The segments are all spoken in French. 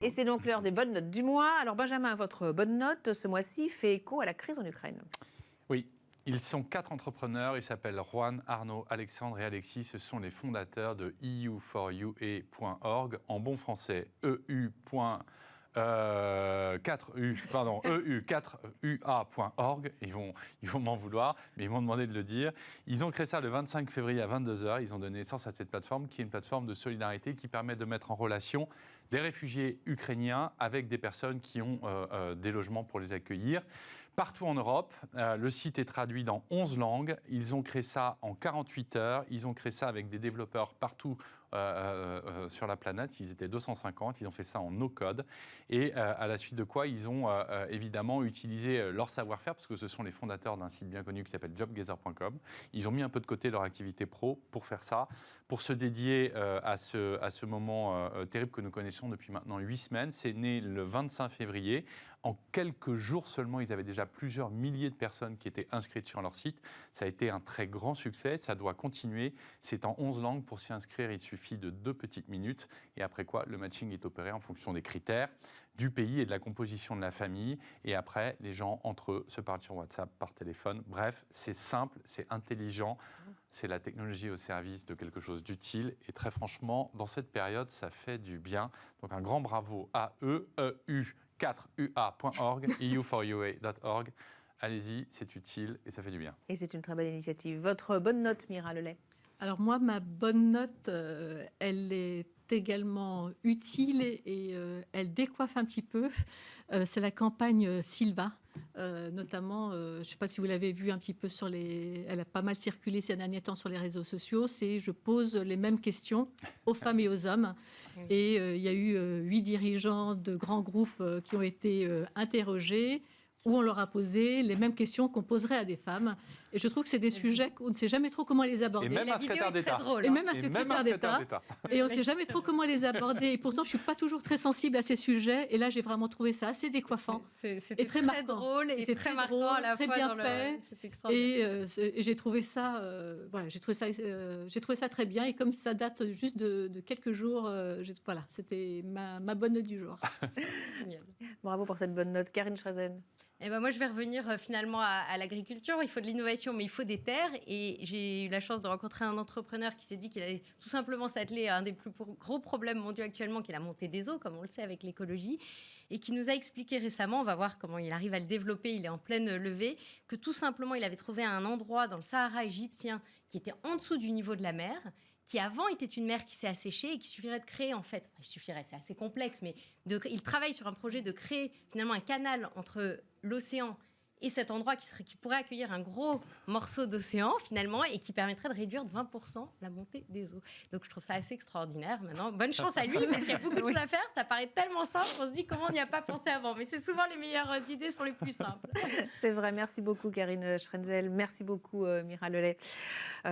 Et c'est donc l'heure des bonnes notes du mois. Alors Benjamin, votre bonne note ce mois-ci fait écho à la crise en Ukraine. Oui, ils sont 4 entrepreneurs. Ils s'appellent Juan, Arnaud, Alexandre et Alexis. Ce sont les fondateurs de EU4UA.org. En bon français, EU4UA.org. Ils vont m'en vouloir, mais ils m'ont demandé de le dire. Ils ont créé ça le 25 février à 22h. Ils ont donné naissance à cette plateforme qui est une plateforme de solidarité qui permet de mettre en relation des réfugiés ukrainiens avec des personnes qui ont des logements pour les accueillir. Partout en Europe, le site est traduit dans 11 langues. Ils ont créé ça en 48 heures. Ils ont créé ça avec des développeurs partout sur la planète. Ils étaient 250. Ils ont fait ça en no-code. Et à la suite de quoi, ils ont évidemment utilisé leur savoir-faire, parce que ce sont les fondateurs d'un site bien connu qui s'appelle jobgather.com. Ils ont mis un peu de côté leur activité pro pour faire ça, pour se dédier à ce moment terrible que nous connaissons depuis maintenant 8 semaines. C'est né le 25 février. En quelques jours seulement, ils avaient déjà plusieurs milliers de personnes qui étaient inscrites sur leur site. Ça a été un très grand succès. Ça doit continuer. C'est en 11 langues. Pour s'y inscrire, il suffit de 2 petites minutes. Et après quoi, le matching est opéré en fonction des critères, du pays et de la composition de la famille. Et après, les gens, entre eux, se parlent sur WhatsApp, par téléphone. Bref, c'est simple, c'est intelligent. C'est la technologie au service de quelque chose d'utile. Et très franchement, dans cette période, ça fait du bien. Donc un grand bravo à eux, EU4UA.org, EU4UA.org. Allez-y, c'est utile et ça fait du bien. Et c'est une très belle initiative. Votre bonne note, Mira Lelay? Alors moi, ma bonne note, elle est également utile et elle décoiffe un petit peu. C'est la campagne Silva, notamment, je ne sais pas si vous l'avez vu un petit peu elle a pas mal circulé ces derniers temps sur les réseaux sociaux. C'est je pose les mêmes questions aux femmes et aux hommes. Et il y a eu 8 dirigeants de grands groupes qui ont été interrogés, où on leur a posé les mêmes questions qu'on poserait à des femmes. Et je trouve que c'est des sujets qu'on ne sait jamais trop comment les aborder. Et même un secrétaire d'État. Et même un secrétaire d'État. Et on ne sait jamais trop comment les aborder. Et pourtant, je ne suis pas toujours très sensible à ces sujets. Et là, j'ai vraiment trouvé ça assez décoiffant. C'était très marquant. Drôle et très marquant à la très fois. Bien fait. Et j'ai trouvé ça, j'ai trouvé ça très bien. Et comme ça date juste de quelques jours, voilà, c'était ma bonne note du jour. Bravo pour cette bonne note. Karine Schrezen. Eh ben moi, je vais revenir finalement à l'agriculture. Il faut de l'innovation, mais il faut des terres. Et j'ai eu la chance de rencontrer un entrepreneur qui s'est dit qu'il allait tout simplement s'atteler à un des plus gros problèmes mondiaux actuellement, qui est la montée des eaux, comme on le sait avec l'écologie, et qui nous a expliqué récemment, on va voir comment il arrive à le développer, il est en pleine levée, que tout simplement, il avait trouvé un endroit dans le Sahara égyptien qui était en dessous du niveau de la mer, qui avant était une mer qui s'est asséchée et qu'il suffirait de créer, en fait, c'est assez complexe, mais il travaille sur un projet de créer finalement un canal entre l'océan et cet endroit qui pourrait accueillir un gros morceau d'océan finalement et qui permettrait de réduire de 20% la montée des eaux. Donc je trouve ça assez extraordinaire. Maintenant, bonne chance à lui parce qu'il y a beaucoup de choses à faire. Ça paraît tellement simple, on se dit comment on n'y a pas pensé avant. Mais c'est souvent les meilleures idées sont les plus simples. C'est vrai, merci beaucoup Karine Schrezel, merci beaucoup Mira Lelay.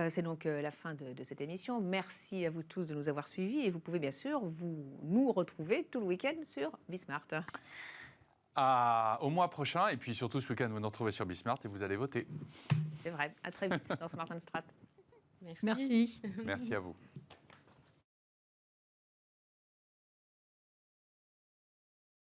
C'est donc la fin de cette émission. Merci à vous tous de nous avoir suivis et vous pouvez bien sûr nous retrouver tout le week-end sur Bismart. Au mois prochain, et puis surtout ce week-end, vous nous retrouvez sur Bismart et vous allez voter. C'est vrai, à très vite dans Smart & Strat. Merci. Merci à vous.